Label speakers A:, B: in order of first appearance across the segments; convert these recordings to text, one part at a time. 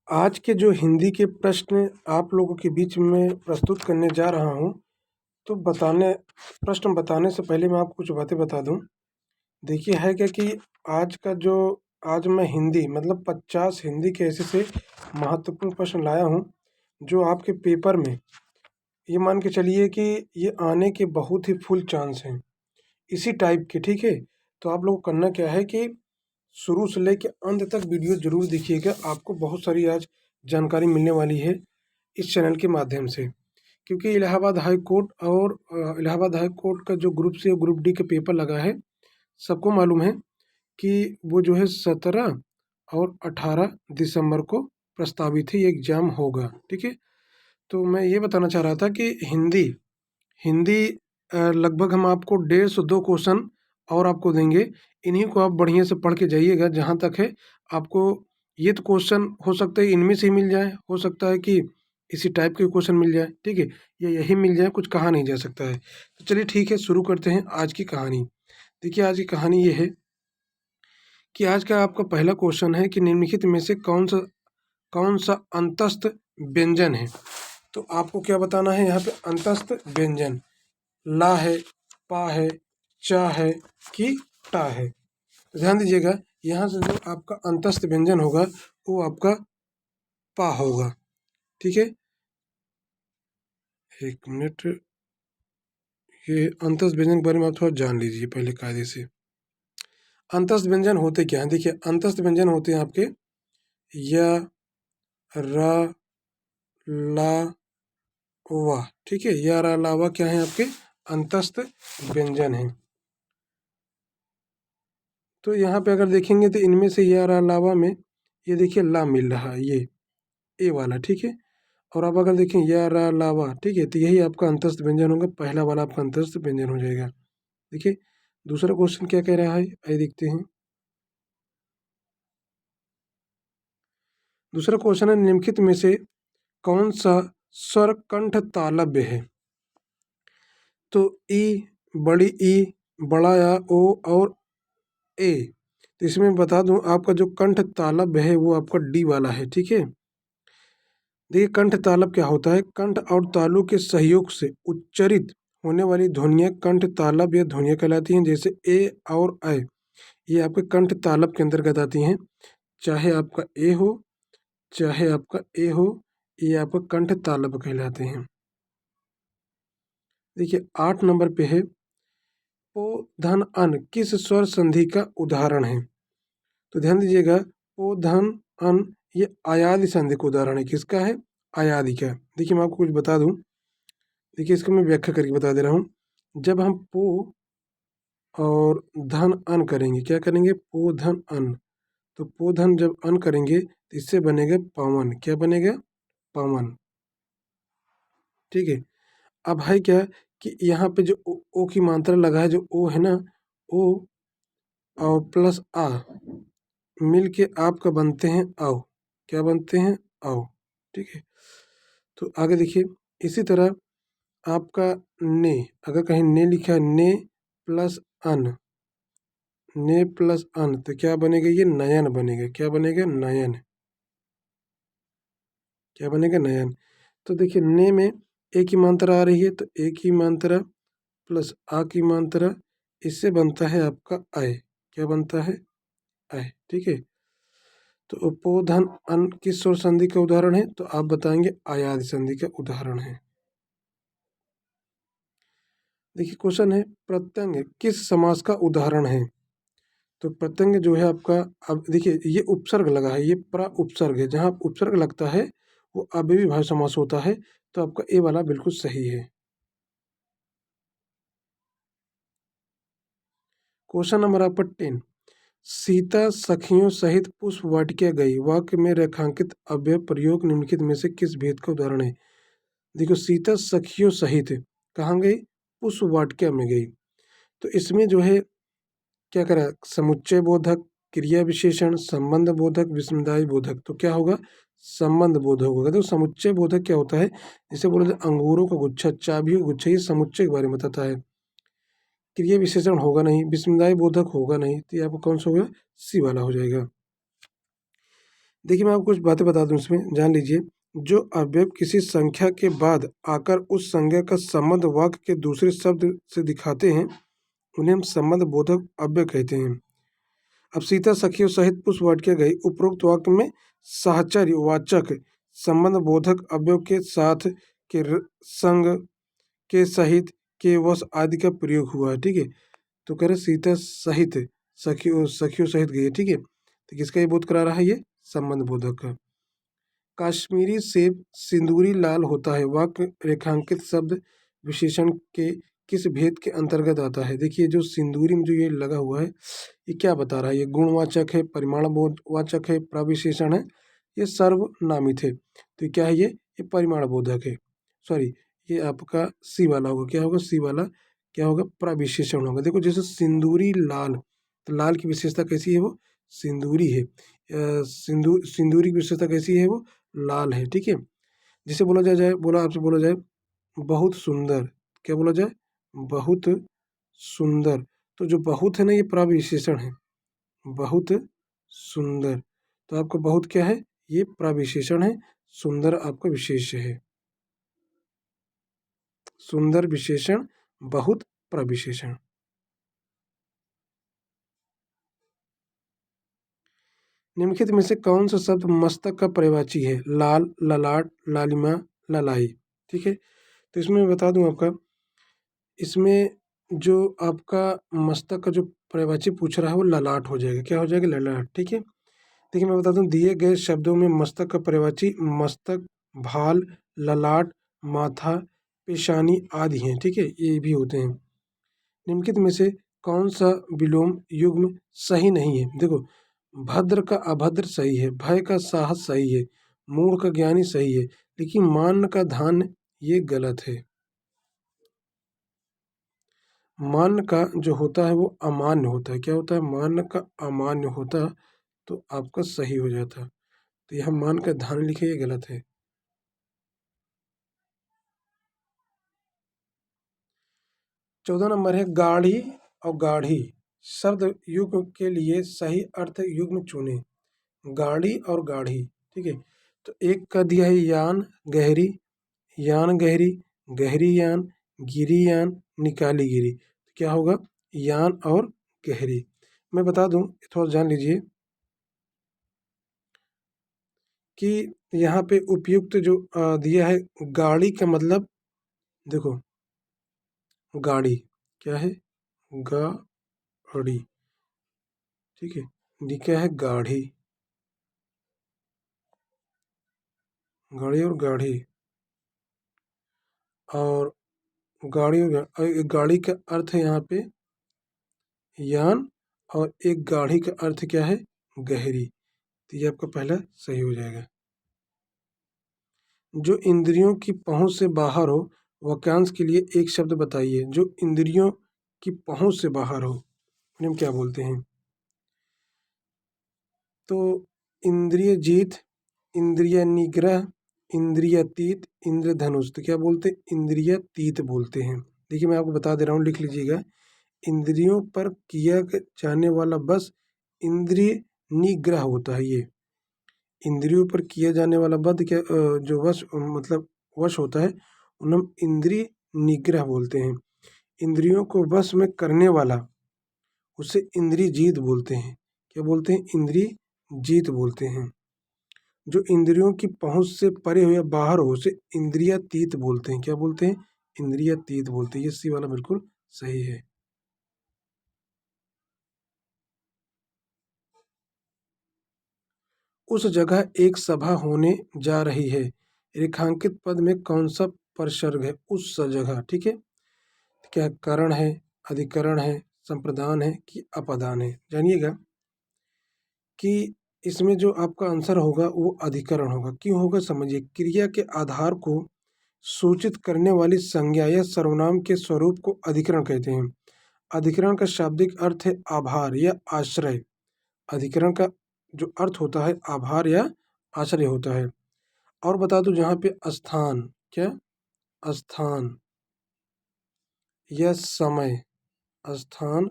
A: आज के जो हिंदी के प्रश्न आप लोगों के बीच में प्रस्तुत करने जा रहा हूँ, तो प्रश्न बताने से पहले मैं आपको कुछ बातें बता दूँ। देखिए है क्या कि आज मैं हिंदी मतलब 50 हिंदी के ऐसे महत्वपूर्ण प्रश्न लाया हूँ, जो आपके पेपर में ये मान के चलिए कि ये आने के बहुत ही फुल चांस हैं, इसी टाइप के, ठीक है। तो आप लोग को करना क्या है कि शुरू से लेकर अंत तक वीडियो जरूर देखिएगा, आपको बहुत सारी आज जानकारी मिलने वाली है इस चैनल के माध्यम से। क्योंकि इलाहाबाद हाई कोर्ट और इलाहाबाद हाई कोर्ट का जो ग्रुप सी और ग्रुप डी का पेपर लगा है, सबको मालूम है कि वो जो है 17 और 18 दिसंबर को प्रस्तावित है, ये एग्जाम होगा, ठीक है। तो मैं ये बताना चाह रहा था कि हिंदी हिंदी लगभग हम आपको 150 क्वेश्चन और आपको देंगे। इन्हीं को आप बढ़िया से पढ़ के जाइएगा। जहाँ तक है आपको ये तो क्वेश्चन हो सकता है इनमें से ही मिल जाए, हो सकता है कि इसी टाइप के क्वेश्चन मिल जाए, ठीक है, या यही मिल जाए, कुछ कहा नहीं जा सकता है। तो चलिए ठीक है, शुरू करते हैं आज की कहानी। देखिए आज की कहानी ये है कि आज का आपका पहला क्वेश्चन है कि निम्नलिखित में से कौन सा अंतस्थ व्यंजन है। तो आपको क्या बताना है यहाँ पे, अंतस्थ व्यंजन ला है, पा है, चा है कि टा है। तो ध्यान दीजिएगा, यहाँ से जो आपका अंतस्थ व्यंजन होगा वो आपका पा होगा, ठीक है। एक मिनट, ये अंतस्थ व्यंजन के बारे में आप थोड़ा जान लीजिए पहले कायदे से। अंतस्थ व्यंजन होते क्या हैं, देखिए अंतस्थ व्यंजन होते हैं आपके या, रा, ला, वा, ठीक है। या, रा, ला, वा क्या है आपके अंतस्थ व्यंजन है। तो यहाँ पे अगर देखेंगे तो इनमें से या, रा, लावा में ये देखिए ला मिल रहा है, ये ए वाला, ठीक है। और अब अगर देखें या, रा, लावा, ठीक है, तो यही आपका अंतस्थ व्यंजन होगा, पहला वाला आपका अंतस्थ व्यंजन हो जाएगा। देखिए दूसरा क्वेश्चन क्या कह रहा है, आइए देखते हैं। दूसरा क्वेश्चन है निम्नलिखित में से कौन सा स्वर कंठ तालव्य है। तो ई, बड़ी ई, बड़ा या, ओ और ए। तो इसमें बता दूं आपका जो कंठ तालव्य है वो आपका डी वाला है, ठीक है। देखिए कंठ तालव्य क्या होता है, कंठ और तालु के सहयोग से उच्चरित होने वाली ध्वनियाँ कंठ तालव्य या ध्वनियाँ कहलाती हैं। जैसे ए और ऐ, ये आपके कंठ तालव्य के अंतर्गत आती हैं। चाहे आपका ए हो, चाहे आपका ए हो, ये आपका कंठ तालव्य कहलाते हैं। देखिए 8 नंबर पे है, पो धन अन किस स्वर संधि का उदाहरण है। तो ध्यान दीजिएगा, पो धन अन ये आयादी संधि का उदाहरण है। किसका है, आयादी का। देखिए मैं आपको कुछ बता दूं, देखिए इसको मैं व्याख्या करके बता दे रहा हूँ। जब हम पो और धन अन करेंगे, क्या करेंगे, पो धन अन, तो पो धन जब अन करेंगे तो इससे बनेगा पवन। क्या बनेगा, पवन, ठीक है। अब है क्या कि यहाँ पे जो ओ की मात्रा लगा है, जो ओ है ना, ओ और प्लस आ मिल के आपका बनते हैं आओ। क्या बनते हैं, आओ, ठीक है। तो आगे देखिए, इसी तरह आपका ने, अगर कहीं ने लिखा है, ने प्लस अन, ने प्लस अन, तो क्या बनेगा, ये नयन बनेगा। क्या बनेगा, नयन। क्या बनेगा, नयन। तो देखिए ने में एक ही मात्रा आ रही है, तो एक ही मात्रा प्लस आ की मात्रा, इससे बनता है आपका आय। क्या बनता है, आय, ठीक है। तो उपोधन अन किस स्वर संधि का उदाहरण है, तो आप बताएंगे आयादी संधि का उदाहरण है। देखिए क्वेश्चन है, प्रत्यंग किस समास का उदाहरण है। तो प्रत्यंग जो है आपका, अब देखिए ये उपसर्ग लगा है, ये प्र उपसर्ग है। जहाँ उपसर्ग लगता है वो अव्ययी भाव समास होता है। तो आपका ए वाला बिल्कुल सही है। क्वेश्चन नंबर आपका 10, सीता सखियों सहित पुष्प वाटिका गई, वाक्य में रेखांकित अव्यय प्रयोग निम्नलिखित में से किस भेद का उदाहरण है। देखो सीता सखियों सहित कहाँ गई, पुष्प वाटिका में गई। तो इसमें जो है क्या करा, समुच्चय बोधक, क्रिया विशेषण, संबंध बोधक, विस्मदायी बोधक। तो क्या होगा, संबंध बोधक होगा। तो समुच्चय बोधक क्या होता है, जैसे बोले अंगूरों का गुच्छा, चाबियों का गुच्छा, ये समुच्चय के बारे में बताता है। क्रिया विशेषण होगा नहीं, विस्मदायी बोधक होगा नहीं, तो ये आपको कौन सा होगा, सी वाला हो जाएगा। देखिए मैं आपको कुछ बातें बता दूं, इसमें जान लीजिए। जो अवयव किसी संख्या के बाद आकर उस संज्ञा का संबंध वाक्य के दूसरे शब्द से दिखाते हैं, उन्हें हम संबंध बोधक अव्यय कहते हैं। अब सीता सखियों सहित पुष्प वाटिका गई, उपरोक्त वाक्य में साहचर्य वाचक संबंध बोधक अव्यव के साथ, के संग, के सहित, के वश आदि का प्रयोग हुआ है। ठीक है, तो कह रहे सीता सहित, सखियों सखियों सहित गई है। ठीक है, तो किसका ये बोध करा रहा है? ये संबंध बोधक का। काश्मीरी सेब सिंदूरी लाल होता है, वाक्य रेखांकित शब्द विशेषण के किस भेद के अंतर्गत आता है? देखिए जो सिंदूरी में जो ये लगा हुआ है, ये क्या बता रहा है? ये गुणवाचक है, परिमाण बोधवाचक है, प्रविशेषण है, ये सर्वनामित है। तो क्या है? ये परिमाण बोधक है। सॉरी, ये आपका सी वाला होगा। क्या होगा? सी वाला क्या होगा? प्रविशेषण होगा। देखो जैसे सिंदूरी लाल, तो लाल की विशेषता कैसी है? वो सिंदूरी है। सिंदूरी की विशेषता कैसी है? वो लाल है। ठीक है, जिसे बोला आपसे बोला जाए बहुत सुंदर, क्या बोला जाए? बहुत सुंदर। तो जो बहुत है ना, ये प्रविशेषण है, बहुत सुंदर। तो आपका बहुत क्या है? ये प्रविशेषण है, सुंदर आपका विशेष्य है। सुंदर विशेषण, बहुत प्रविशेषण। निम्नलिखित में से कौन सा शब्द मस्तक का पर्यायवाची है? लाल, ललाट, लालिमा, ललाई। ठीक है, तो इसमें मैं बता दूं आपका, इसमें जो आपका मस्तक का जो पर्यायवाची पूछ रहा है वो ललाट हो जाएगा। क्या हो जाएगा? ललाट। ठीक है, देखिए मैं बता दूं, दिए गए शब्दों में मस्तक का पर्यायवाची मस्तक, भाल, ललाट, माथा, पेशानी आदि हैं। ठीक है, ये भी होते हैं। निम्नलिखित में से कौन सा विलोम युग्म सही नहीं है? देखो, भद्र का अभद्र सही है, भय का साहस सही है, मूढ़ का ज्ञानी सही है, लेकिन मान का धान ये गलत है। मान का जो होता है वो अमान्य होता है। क्या होता है? मान का अमान्य होता तो आपका सही हो जाता। तो यहाँ मान का धान लिखे, ये गलत है। 14 नंबर है, गाढ़ी और गाढ़ी शब्द युग्म के लिए सही अर्थ युग्म चुने। गाढ़ी और गाढ़ी। ठीक है, तो एक का दिया है यान गहरी, यान गहरी, गहरी यान, गिरी यान, निकाली गिरी। तो क्या होगा? यान और गहरी। मैं बता दूं, थोड़ा जान लीजिए कि यहाँ पे उपयुक्त जो दिया है गाड़ी का मतलब, देखो गाड़ी क्या है? गाड़ी। ठीक है, डी क्या है? गाढ़ी। गाड़ी और गाढ़ी, और गाड़ी और एक गाड़ी का अर्थ है यहाँ पे यान, और एक गाढ़ी का अर्थ क्या है? गहरी। तो ये आपका पहला सही हो जाएगा। जो इंद्रियों की पहुंच से बाहर हो, वाक्यांश के लिए एक शब्द बताइए। जो इंद्रियों की पहुंच से बाहर हो, उन्हें हम क्या बोलते हैं? तो इंद्रिय जीत, इंद्रिय निग्रह, इंद्रियतीत, इंद्रधनुष। तो क्या बोलते हैं? इंद्रियतीत बोलते हैं। देखिए मैं आपको बता दे रहा हूँ, लिख लीजिएगा। इंद्रियों पर किया जाने वाला बस इंद्रिय निग्रह होता है। ये इंद्रियों पर किया जाने वाला बद क्या जो वश मतलब वश होता है, उन्हें हम इंद्रिय निग्रह बोलते हैं। इंद्रियों को वश में करने वाला, उसे इंद्रिय जीत बोलते हैं। क्या बोलते हैं? इंद्रिय जीत बोलते हैं। जो इंद्रियों की पहुंच से परे हो या बाहर हो, उसे इंद्रियातीत बोलते हैं। क्या बोलते हैं? इंद्रियातीत बोलते हैं। ये सी वाला बिल्कुल सही है। उस जगह एक सभा होने जा रही है, रेखांकित पद में कौन सा परसर्ग है? उस जगह। ठीक है, क्या करण है, अधिकरण है, संप्रदान है कि अपदान है? जानिएगा कि इसमें जो आपका आंसर होगा वो अधिकरण होगा। क्यों होगा? समझिए, क्रिया के आधार को सूचित करने वाली संज्ञा या सर्वनाम के स्वरूप को अधिकरण कहते हैं। अधिकरण का शाब्दिक अर्थ है आभार या आश्रय। अधिकरण का जो अर्थ होता है आभार या आश्रय होता है। और बता दूं, जहाँ पे स्थान, क्या स्थान या समय, स्थान,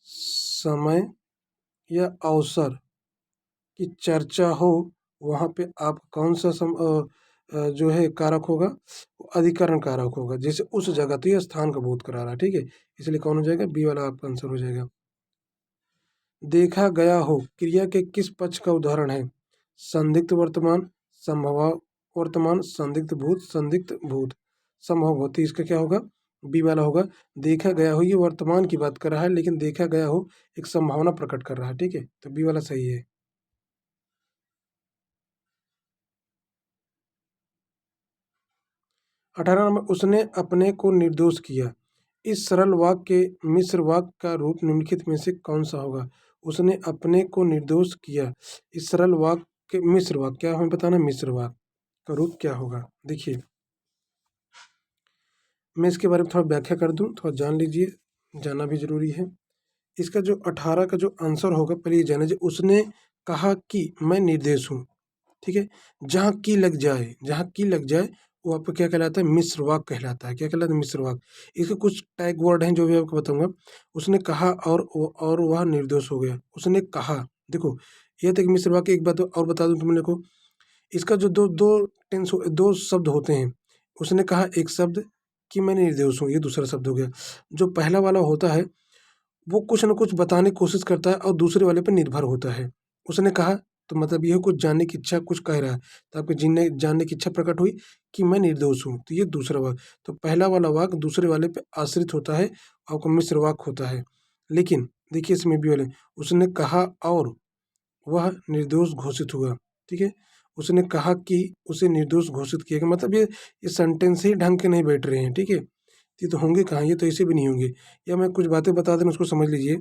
A: समय या अवसर कि चर्चा हो, वहाँ पे आप कौन सा जो है कारक होगा, वो अधिकरण कारक होगा। जैसे उस जगह, तो ये स्थान का बोध करा रहा है, ठीक है। इसलिए कौन हो जाएगा, बी वाला आपका आंसर हो जाएगा। देखा गया हो क्रिया के किस पक्ष का उदाहरण है? संदिग्ध वर्तमान, संभव वर्तमान, संदिग्ध भूत, संदिग्ध भूत, संभव भूत। इसका क्या होगा, बी वाला होगा। देखा गया हो ये वर्तमान की बात कर रहा है, लेकिन देखा गया हो एक संभावना प्रकट कर रहा है, ठीक है, तो बी वाला सही है। 18 नंबर, उसने अपने को निर्दोष किया। इस सरल वाक्य के मिश्र वाक्य का रूप निम्नलिखित में से कौन सा होगा? उसने अपने को निर्दोष किया, इस सरल वाक्य के मिश्र वाक्य, क्या हमें बताना, मिश्र वाक्य का रूप क्या होगा? देखिए, मैं इसके बारे में थोड़ा व्याख्या कर दूं, थोड़ा जान लीजिए, जानना भी जरूरी है। इसका जो 18 का जो आंसर होगा, पहले ये जाना चाहिए। उसने कहा कि मैं निर्देश हूँ, ठीक है। जहाँ की लग जाए, जहाँ की लग जाए, वो आपको क्या कहलाता है, मिश्र वाक्य कहलाता है। क्या कहलाता है, मिश्र वाक्य। इसके कुछ टैग वर्ड हैं जो भी आपको बताऊंगा। उसने कहा और वह निर्दोष हो गया। उसने कहा, देखो यह तो एक मिश्र वाक्य। एक बात और बता दूं तुमने को, इसका जो दो दो टेंस, दो शब्द होते हैं। उसने कहा एक शब्द, कि मैं निर्दोष हूँ ये दूसरा शब्द हो गया। जो पहला वाला होता है वो कुछ न कुछ बताने की कोशिश करता है और दूसरे वाले पर निर्भर होता है। उसने कहा तो मतलब यह कुछ जानने की इच्छा, कुछ कह रहा है, तो आपके जानने की इच्छा प्रकट हुई कि मैं निर्दोष हूँ, तो ये दूसरा वाक्य। तो पहला वाला वाक्य दूसरे वाले पे आश्रित होता है, आपका मिश्र वाक्य होता है। लेकिन देखिए इसमें भी वाले, उसने कहा और वह निर्दोष घोषित हुआ, ठीक है। उसने कहा कि उसे निर्दोष घोषित किया गया, मतलब ये सेंटेंस ही ढंग के नहीं बैठ रहे हैं, ठीक है। ये तो होंगे कहाँ, ये तो ऐसे भी नहीं होंगे। या मैं कुछ बातें बता दें, उसको समझ लीजिए।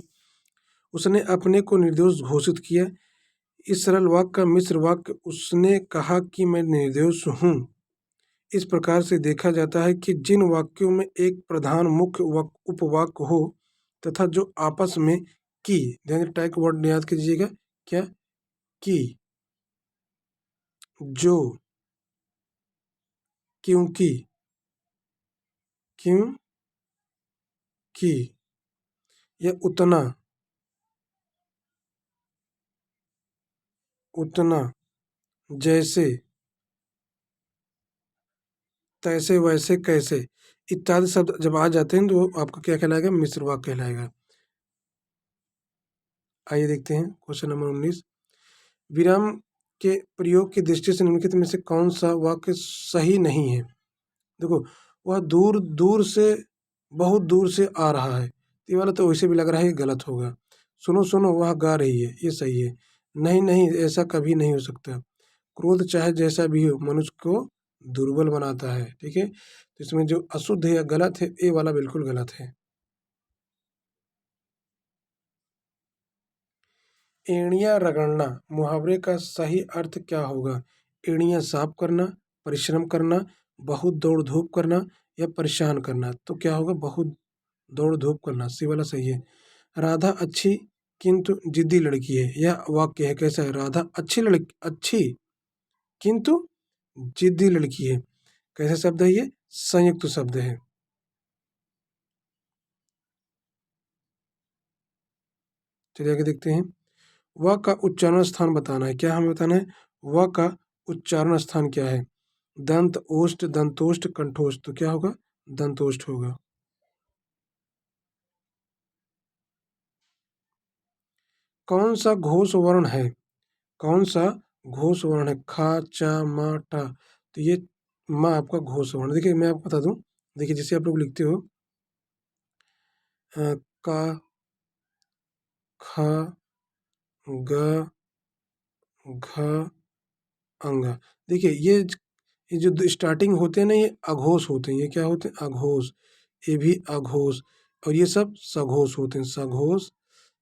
A: उसने अपने को निर्दोष घोषित किया, इस सरल वाक्य का मिश्र वाक्य, उसने कहा कि मैं निर्दोष हूँ। इस प्रकार से देखा जाता है कि जिन वाक्यों में एक प्रधान मुख्य उपवाक्य हो तथा जो आपस में की, ध्यान टैग वर्ड याद कीजिएगा, क्या, की, जो, क्योंकि, क्यों की, या उतना, उतना, जैसे, तैसे, वैसे, कैसे, इत्यादि शब्द जब आ जाते हैं तो वो आपका क्या कहलाएगा, मिश्र वाक्य कहलाएगा। आइए देखते हैं क्वेश्चन नंबर 19। विराम के प्रयोग की दृष्टि से निम्नलिखित में से कौन सा वाक्य सही नहीं है? देखो, वह दूर दूर से, बहुत दूर से आ रहा है, तो ये वाला तो वैसे भी लग रहा है ये गलत होगा। सुनो सुनो वह गा रही है, ये सही है। नहीं नहीं ऐसा कभी नहीं हो सकता। क्रोध चाहे जैसा भी हो मनुष्य को दुर्बल बनाता है, ठीक है। तो इसमें जो अशुद्ध है या गलत है, ये वाला बिल्कुल गलत है। एड़ियाँ रगड़ना मुहावरे का सही अर्थ क्या होगा? एड़ियाँ साफ करना, परिश्रम करना, बहुत दौड़ धूप करना, या परेशान करना। तो क्या होगा, बहुत दौड़ धूप करना, सी वाला सही है। राधा अच्छी किंतु जिद्दी लड़की है, यह वाक्य है, कैसा है? राधा अच्छी किंतु जिद्दी लड़की है, कैसा शब्द है ये? संयुक्त शब्द है। चलिए आगे देखते हैं। व का उच्चारण स्थान बताना है, क्या हमें बताना है? व का उच्चारण स्थान क्या है? दंत ओष्ठ, दंतोष्ठ, कंठोष्ठ, तो क्या होगा? दंतोष्ठ होगा। कौन सा घोष वर्ण है? कौन सा घोष वर्ण है? खा, चा, मा, टा, तो ये मा आपका घोष वर्ण। देखिए मैं आपको बता दूं, देखिए जैसे आप लोग लिखते हो का, ख, ग, घ, अंग। देखिए ये जो स्टार्टिंग होते हैं ना, ये अघोष होते हैं। ये क्या होते हैं? अघोष। ये भी अघोष, और ये सब सघोष होते हैं। सघोष,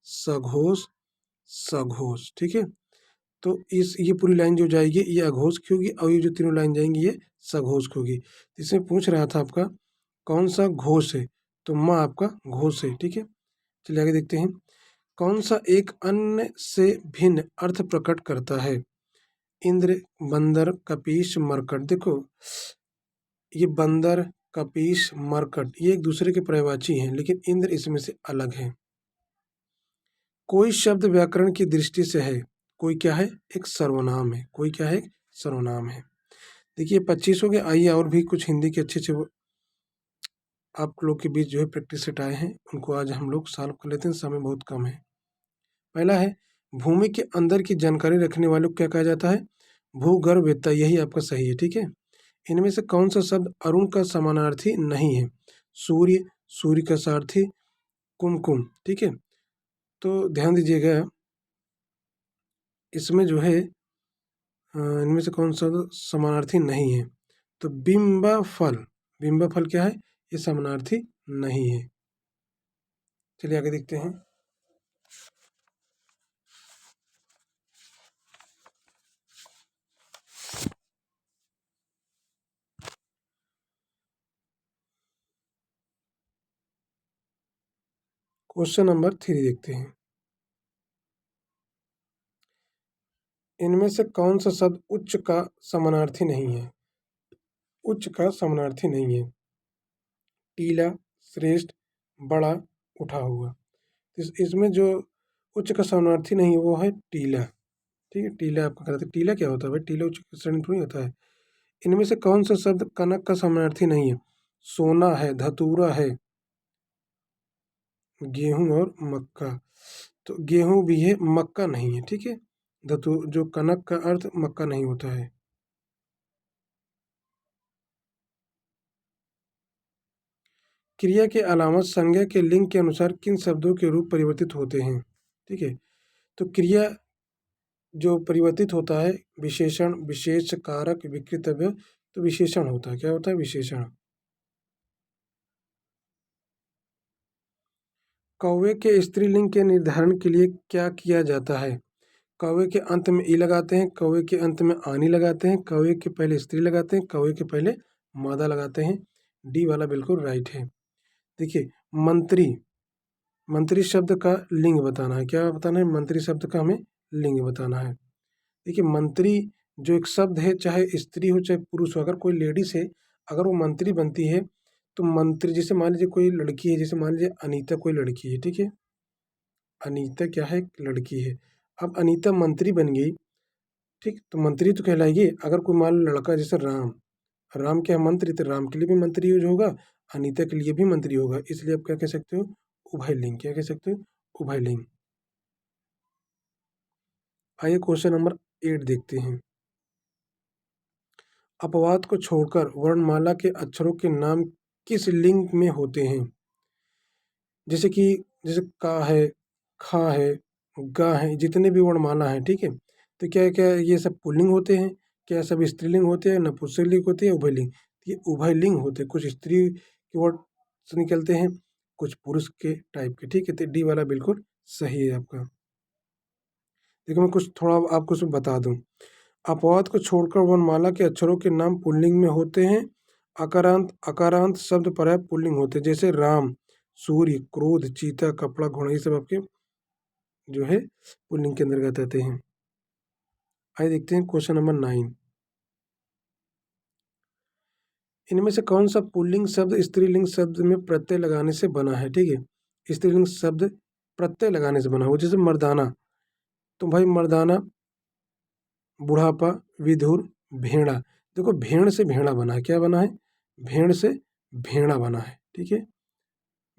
A: सघोष, सघोष, ठीक है। तो इस ये पूरी लाइन जो जाएगी ये अघोष की होगी, और ये जो तीनों लाइन जाएंगी ये सघोष की होगी। इसमें पूछ रहा था आपका कौन सा घोष है, तो माँ आपका घोष है, ठीक है। चलिए आगे देखते हैं। कौन सा एक अन्य से भिन्न अर्थ प्रकट करता है? इंद्र, बंदर, कपीश, मरकट। देखो ये बंदर, कपीश, मरकट ये एक दूसरे के पर्यायवाची हैं, लेकिन इंद्र इसमें से अलग है। कोई शब्द व्याकरण की दृष्टि से है, कोई क्या है, एक सर्वनाम है, कोई क्या है, एक सर्वनाम है। देखिए 25 हो गया। आइए और भी कुछ हिंदी के अच्छे अच्छे आप लोग के बीच जो है प्रैक्टिस सेट आए हैं, उनको आज हम लोग सॉल्व कर लेते हैं, समय बहुत कम है। पहला है, भूमि के अंदर की जानकारी रखने वालों को क्या कहा जाता है, भूगर्भवेत्ता। यही आपका सही है, ठीक है। इनमें से कौन सा शब्द अरुण का समानार्थी नहीं है, सूर्य, सूर्य का सारथी, कुमकुम, ठीक है। तो ध्यान दीजिएगा, इसमें जो है इनमें से कौन सा समानार्थी नहीं है, तो बिंबा फल, बिंबा फल क्या है, ये समानार्थी नहीं है। चलिए आगे देखते हैं। क्वेश्चन नंबर 3 देखते हैं। इनमें से कौन सा शब्द उच्च का समानार्थी नहीं है, उच्च का समानार्थी नहीं है, टीला, श्रेष्ठ, बड़ा, उठा हुआ। इसमें जो उच्च का समानार्थी नहीं है वो है टीला, ठीक है। टीला आपका गलत है। टीला क्या होता है भाई, टीला उच्च का श्रेणी थोड़ी होता है। इनमें से कौन सा शब्द कनक का समानार्थी नहीं है, सोना है, धतूरा है, गेहूं और मक्का। तो गेहूं भी है, मक्का नहीं है, ठीक है। धतू जो कनक का अर्थ मक्का नहीं होता है। क्रिया के अलावा संज्ञा के लिंग के अनुसार किन शब्दों के रूप परिवर्तित होते हैं, ठीक है। तो क्रिया जो परिवर्तित होता है, विशेषण, विशेष, कारक, विकृतव्य, तो विशेषण होता है। क्या होता है, विशेषण। कौवे के स्त्रीलिंग के निर्धारण के लिए क्या किया जाता है, कौवे के अंत में ई लगाते हैं, कौवे के अंत में आनी लगाते हैं, कौवे के पहले स्त्री लगाते हैं, कौवे के पहले मादा लगाते हैं। डी वाला बिल्कुल राइट है। देखिए मंत्री, मंत्री शब्द का लिंग बताना है। क्या बताना है, मंत्री शब्द का हमें लिंग बताना है। देखिए मंत्री जो एक शब्द है, चाहे स्त्री हो चाहे पुरुष हो, अगर कोई लेडीज है, अगर वो मंत्री बनती है तो मंत्री, जैसे मान लीजिए कोई लड़की है, जैसे मान लीजिए अनीता कोई लड़की है, ठीक है। अनीता क्या है, एक लड़की है। अब अनीता मंत्री बन गई, ठीक, तो मंत्री तो कहलाएगी। अगर कोई मान लो लड़का, जैसे राम, राम क्या मंत्री, तो राम के लिए भी मंत्री यूज होगा, अनीता के लिए भी मंत्री होगा, इसलिए आप क्या कह सकते हो, उभयलिंग। क्या कह सकते हो, उभयलिंग। आइए क्वेश्चन नंबर 8 देखते हैं। अपवाद को छोड़कर वर्णमाला के अक्षरों के नाम किस लिंग में होते हैं, जैसे कि जैसे का है, खा है, गा है, जितने भी वर्णमाला हैं, ठीक है। तो क्या क्या ये सब पुल्लिंग होते हैं, क्या सब स्त्रीलिंग होते हैं, नपुंसकलिंग होते हैं, उभयलिंग। ये उभयलिंग होते हैं, कुछ स्त्री के वर्ड से निकलते हैं, कुछ पुरुष के टाइप के, ठीक है। तो डी वाला बिल्कुल सही है आपका। देखो मैं कुछ थोड़ा आपको सब बता दूं। अपवाद को छोड़कर वर्णमाला के अक्षरों के नाम पुल्लिंग में होते हैं, अकारांत, अकारांत शब्द पर्याय पुल्लिंग होते हैं, जैसे राम, सूर्य, क्रोध, चीता, कपड़ा, घोड़ा, ये सब आपके जो है पुल्लिंग के अंतर्गत आते हैं। आइए देखते हैं क्वेश्चन नंबर 9। इनमें से कौन सा पुल्लिंग शब्द स्त्रीलिंग शब्द में प्रत्यय लगाने से बना है, ठीक है। स्त्रीलिंग शब्द प्रत्यय लगाने से बना हो, जैसे मर्दाना, तो भाई मर्दाना, बुढ़ापा, विधुर, भेड़ा। देखो भेड़ से भेड़ा बना है, क्या बना है, भेड़ से भेड़ा बना है, ठीक है।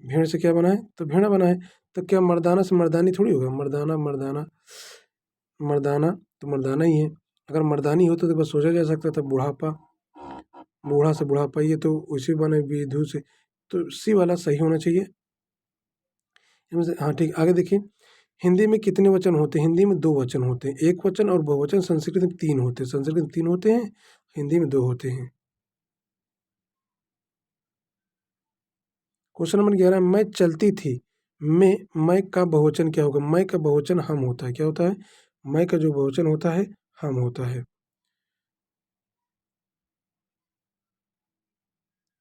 A: भेड़ से क्या बना है, तो भेड़ा बना है। तो क्या मर्दाना से मर्दानी थोड़ी होगा, मर्दाना मर्दाना मर्दाना, तो मर्दाना ही है। अगर मर्दानी होता तो बस सोचा जा सकता था बुढ़ापा, बूढ़ा से बुढ़ापा, ये तो उसी बने विधु से। तो सी वाला सही होना चाहिए इनमें से। हाँ ठीक, आगे देखिए। हिंदी में कितने वचन होते हैं, हिंदी में 2 वचन होते हैं, एक वचन और बहुवचन। संस्कृत में 3 होते हैं, संस्कृत में 3 होते हैं, हिंदी में 2 होते हैं। क्वेश्चन नंबर 11, मैं चलती थी, मैं का बहुवचन क्या होगा, मैं का बहुवचन हम होता है। क्या होता है, मैं का जो बहुवचन होता है हम होता है।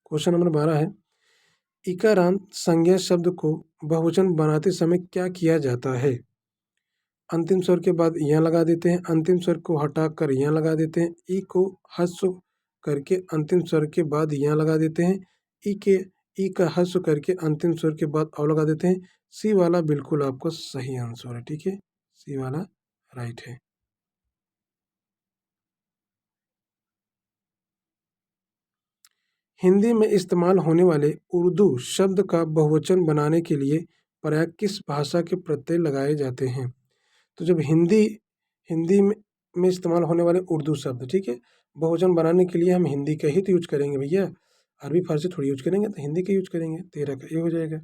A: क्वेश्चन नंबर 12 है, इकारांत संज्ञा शब्द को बहुवचन बनाते समय क्या किया जाता है, अंतिम स्वर के बाद यहाँ लगा देते हैं, अंतिम स्वर को हटाकर यहाँ लगा देते हैं, ई को ह्रस्व करके अंतिम स्वर के बाद यहाँ लगा देते हैं, ई का ह्रस्व करके अंतिम स्वर के बाद और लगा देते हैं। सी वाला बिल्कुल आपका सही आंसर है, ठीक है, सी वाला राइट है। हिंदी में इस्तेमाल होने वाले उर्दू शब्द का बहुवचन बनाने के लिए प्रायः किस भाषा के प्रत्यय लगाए जाते हैं? तो जब हिंदी में इस्तेमाल होने वाले उर्दू शब्द, ठीक है, बहुवचन बनाने के लिए हम हिंदी का ही तो यूज करेंगे भैया, अरबी फारसी थोड़ी यूज करेंगे, तो हिंदी का यूज करेंगे। 13 का ये हो जाएगा।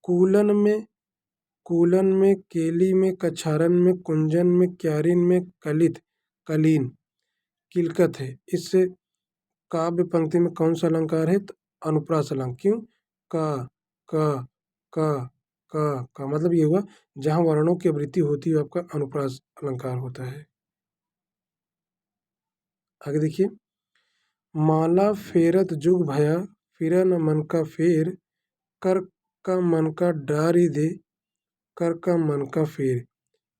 A: कूलन में कूलन में, केली में, कछारन में, कुंजन में, क्यारिन में, कलित, कलीन, किलकत है। इससे काव्य पंक्ति में कौन सा अलंकार है? तो अनुप्रास अलंकार। क्यों? का, क, क, का मतलब ये हुआ जहाँ वर्णों की आवृत्ति होती है आपका अनुप्रास अलंकार होता है। आगे देखिए, माला फेरत जुग भया, फिरा न मन का फेर, कर का मन का डारी दे, कर का मन का फेर।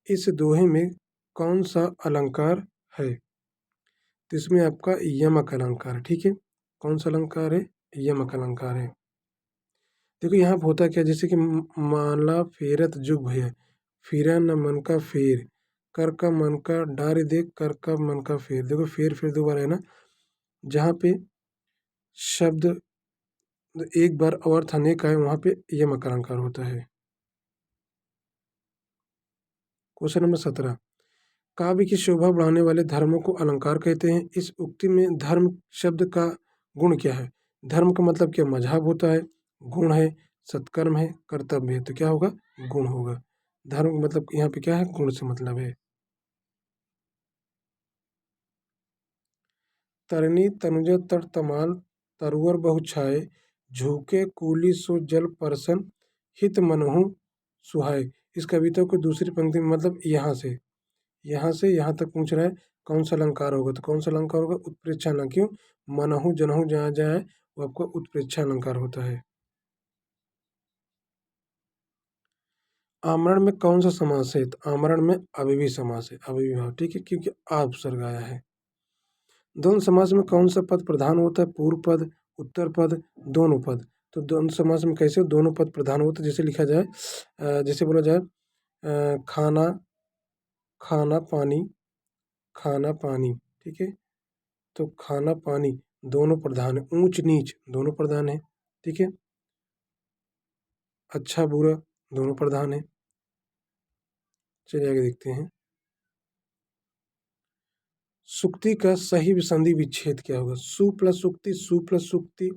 A: इस दोहे में कौन सा अलंकार है? तो इसमें आपका यमक अलंकार है, ठीक है। कौन सा अलंकार है? यमक अलंकार है। देखो यहाँ पे होता क्या, जैसे कि माला फेरत जुग भैया, फिरा न मन का फेर, कर का मन का डार दे, कर का मन का फेर। देखो फेर फिर दोबारा है ना, जहाँ पे शब्द एक बार और अर्थ अनेक है वहाँ पे यमक अलंकार होता है। क्वेश्चन नंबर 17, काव्य की शोभा बढ़ाने वाले धर्मों को अलंकार कहते हैं। इस उक्ति में धर्म शब्द का गुण क्या है? धर्म का मतलब क्या? मजहब होता है, गुण है, सत्कर्म है, कर्तव्य है। तो क्या होगा? गुण होगा। धर्म का मतलब यहाँ पे क्या है? गुण से मतलब है। तरनी तनुजा तर तमाल, तरुवर बहु छाए, झुके कूली सो जल परसन, हित मनहु सुहाए। इस कविता को दूसरी पंक्ति में मतलब यहाँ से यहाँ तक पूछ रहा है कौन सा अलंकार होगा? तो कौन सा अलंकार होगा? उत्प्रेक्षा अलंकार। क्यों? मनहु जनहु जहाँ जहाँ है वो आपका उत्प्रेक्षा अलंकार होता है। आमरण में कौन सा समास है? तो आमरण में अव्ययी समास है, अव्ययी भाव, ठीक है, क्योंकि आ उपसर्ग आया है। द्वंद्व समास में कौन सा पद प्रधान होता है? पूर्व पद, उत्तर पद, दोनों पद। तो द्वंद्व समास में कैसे दोनों पद प्रधान होते हैं? जैसे लिखा जाए, जैसे बोला जाए, खाना खाना पानी, खाना पानी, ठीक है। तो खाना पानी दोनों प्रधान है, ऊंच नीच दोनों प्रधान है, ठीक है। अच्छा बुरा दोनों प्रधान है। चलिए आगे देखते हैं, सुक्ति का सही विसंधि विच्छेद क्या होगा? सु प्लस सुक्ति, सु प्लस सुक्ति।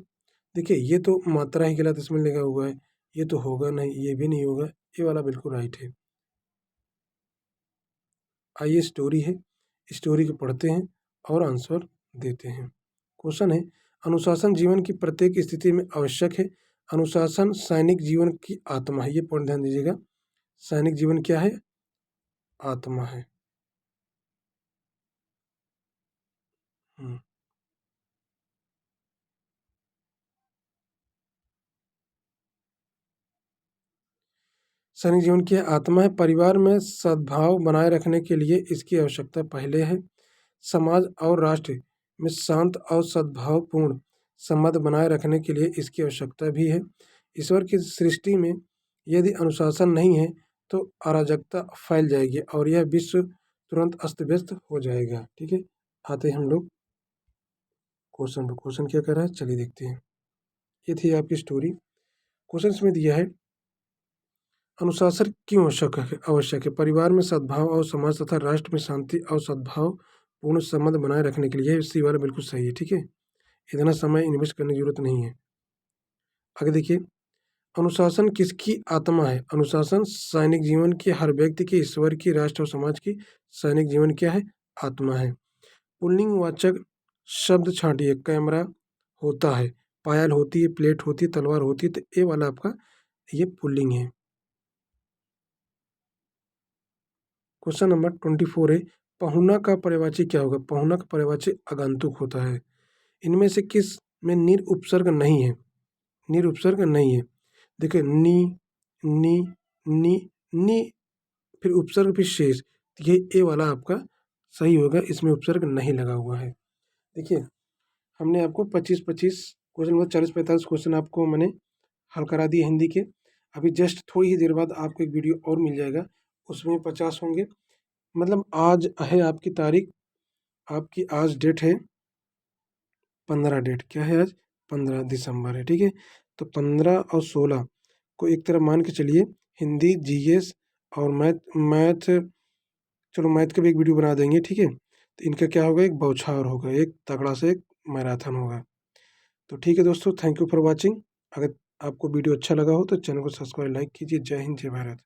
A: देखिए ये तो मात्रा ही गलत इसमें लगा हुआ है, ये तो होगा नहीं, ये भी नहीं होगा, ये वाला बिल्कुल राइट है। आइए स्टोरी है, स्टोरी को पढ़ते हैं और आंसर देते हैं। क्वेश्चन है, अनुशासन जीवन की प्रत्येक स्थिति में आवश्यक है। अनुशासन सैनिक जीवन की आत्मा है, ये पॉइंट ध्यान दीजिएगा। सैनिक जीवन क्या है? आत्मा है। हम्म। सैनिक जीवन की आत्मा है। परिवार में सद्भाव बनाए रखने के लिए इसकी आवश्यकता पहले है। समाज और राष्ट्र में शांत और सद्भावपूर्ण संबंध बनाए रखने के लिए इसकी आवश्यकता भी है। ईश्वर की सृष्टि में यदि अनुशासन नहीं है तो अराजकता फैल जाएगी और यह विश्व तुरंत अस्त व्यस्त हो जाएगा, ठीक है। आते हैं हम लोग क्वेश्चन पर। क्वेश्चन क्या कर रहा है, चलिए देखते हैं। ये थी आपकी स्टोरी। क्वेश्चन इसमें दिया है, अनुशासन क्यों आवश्यक है? परिवार में सद्भाव और समाज तथा राष्ट्र में शांति और सद्भाव पूर्ण संबंध बनाए रखने के लिए। इसी वाला बिल्कुल सही है, ठीक है, इतना समय इन्वेस्ट करने की जरूरत नहीं है। आगे देखिए, अनुशासन किसकी आत्मा है? अनुशासन सैनिक जीवन की, हर व्यक्ति की, ईश्वर की, राष्ट्र और समाज की। सैनिक जीवन क्या है? आत्मा है। पुल्लिंग वाचक शब्द छांटिए। कैमरा होता है, पायल होती है, प्लेट होती है, तलवार होती है। तो ये वाला आपका ये पुल्लिंग है। क्वेश्चन नंबर 24 है, पहुना का पर्यायवाची क्या होगा? पहुना का पर्यायवाची आगंतुक होता है। इनमें से किस में निर उपसर्ग नहीं है? निर उपसर्ग नहीं है। देखिए नी, नी, नी, नी, फिर उपसर्ग फिर शेष, ये ए वाला आपका सही होगा, इसमें उपसर्ग नहीं लगा हुआ है। देखिए हमने आपको 25-25 क्वेश्चन मतलब 40-45 क्वेश्चन आपको मैंने हल करा दिए हिंदी के। अभी जस्ट थोड़ी ही देर बाद आपको एक वीडियो और मिल जाएगा, उसमें 50 होंगे। मतलब आज है आपकी तारीख, आपकी आज डेट है 15 डेट क्या है आज? 15 दिसंबर है, ठीक है। तो 15 और 16 को एक तरफ मान के चलिए, हिंदी, जीएस और मैथ, चलो मैथ का भी एक वीडियो बना देंगे, ठीक है। तो इनका क्या होगा, एक बौछार होगा, एक तगड़ा से एक मैराथन होगा। तो ठीक है दोस्तों, थैंक यू फॉर वॉचिंग। अगर आपको वीडियो अच्छा लगा हो तो चैनल को सब्सक्राइब, लाइक कीजिए। जय हिंद, जय भारत।